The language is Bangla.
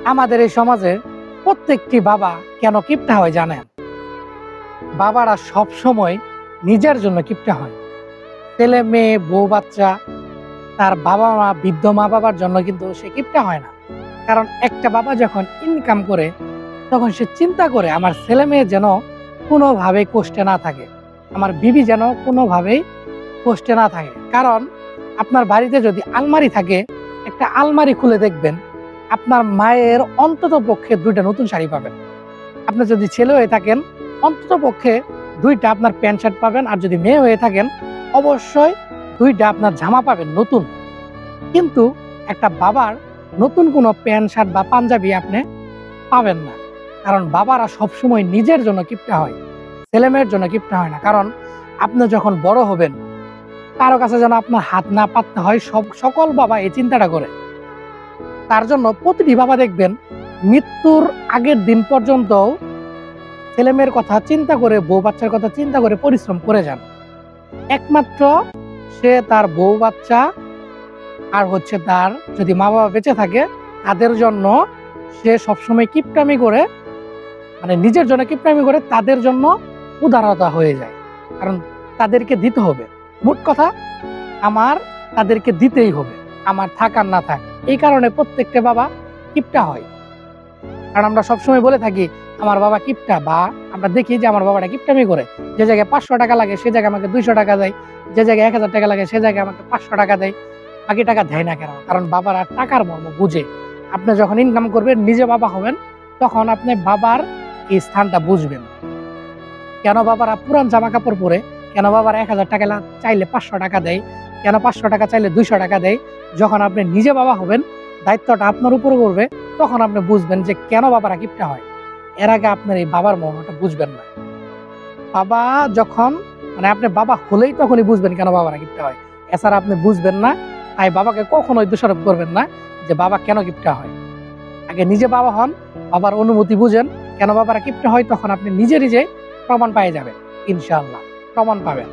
আমাদের এই সমাজে প্রত্যেকটি বাবা কেন কিপটা হয় জানেন? বাবারা সব সময় নিজের জন্য কিপটা হয়। ছেলে মেয়ে বউ বাচ্চা তার বাবা মা বৃদ্ধ মা বাবার জন্য কিন্তু সে কিপটা হয় না। কারণ একটা বাবা যখন ইনকাম করে তখন সে চিন্তা করে আমার ছেলে মেয়ে যেন কোনোভাবেই কষ্টে না থাকে, আমার বিবি যেন কোনোভাবেই কষ্টে না থাকে। কারণ আপনার বাড়িতে যদি আলমারি থাকে, একটা আলমারি খুলে দেখবেন আপনার মায়ের অন্তত পক্ষে 2টা নতুন শাড়ি পাবেন। আপনি যদি ছেলে হয়ে থাকেন অন্তত পক্ষে 2টা আপনার প্যান্ট শার্ট পাবেন, আর যদি মেয়ে হয়ে থাকেন অবশ্যই 2টা আপনার জামা পাবেন নতুন। কিন্তু একটা বাবার নতুন কোনো প্যান্ট শার্ট বা পাঞ্জাবি আপনি পাবেন না। কারণ বাবারা সবসময় নিজের জন্য কিপটা হয়, ছেলে মেয়ের জন্য কিপটা হয় না। কারণ আপনি যখন বড় হবেন কারো কাছে যেন আপনার হাত না পাততে হয়, সকল বাবা এই চিন্তাটা করে। তার জন্য প্রতিটি বাবা দেখবেন মৃত্যুর আগের দিন পর্যন্ত ছেলে মেয়ের কথা চিন্তা করে, বউ বাচ্চার কথা চিন্তা করে পরিশ্রম করে যান। একমাত্র সে তার বউ বাচ্চা আর তার যদি মা বাবা বেঁচে থাকে তাদের জন্য সে সবসময় কিপটামি করে, মানে নিজের জন্য কিপটামি করে, তাদের জন্য উদারতা হয়ে যায়। কারণ তাদেরকে দিতে হবে, মোট কথা আমার তাদেরকে দিতেই হবে, আমার থাক আর না থাক। এই কারণে প্রত্যেকটা বাবা কিপটা হয়। কারণ আমরা সবসময় বলে থাকি আমার বাবা কিপটা, বা আমরা দেখি যে আমার বাবাটা কিপটামি করে। যে জায়গায় 500 টাকা লাগে সে জায়গায় আমাকে 200 টাকা দেয়, যে জায়গায় 1000 টাকা লাগে সে জায়গায় আমাকে 500 টাকা দেয়, বাকি টাকা দেয় না কেন? কারণ বাবারা টাকার মর্ম বুঝে। আপনি যখন ইনকাম করবেন, নিজে বাবা হবেন, তখন আপনি বাবার এই স্থানটা বুঝবেন। কেন বাবারা পুরান জামা কাপড় পরে, কেন বাবারা 1000 টাকা চাইলে 500 টাকা দেয়, কেন 500 টাকা চাইলে 200 টাকা দেয়? যখন আপনি নিজে বাবা হবেন, দায়িত্বটা আপনার উপরে পড়বে, তখন আপনি বুঝবেন যে কেন বাবারা কিপটা হয়। এর আগে আপনার এই বাবার মর্মটা বুঝবেন না। বাবা যখন, মানে আপনি বাবা হলেই তখনই বুঝবেন কেন বাবারা কিপটা হয়, এছাড়া আপনি বুঝবেন না। তাই বাবাকে কখনোই দোষারোপ করবেন না যে বাবা কেন কিপটা হয়। আগে নিজে বাবা হন, বাবার অনুমতি বুঝেন কেন বাবারা কিপটা হয়, তখন আপনি নিজে নিজে প্রমাণ পেয়ে যাবেন, ইনশাআল্লাহ প্রমাণ পাবেন।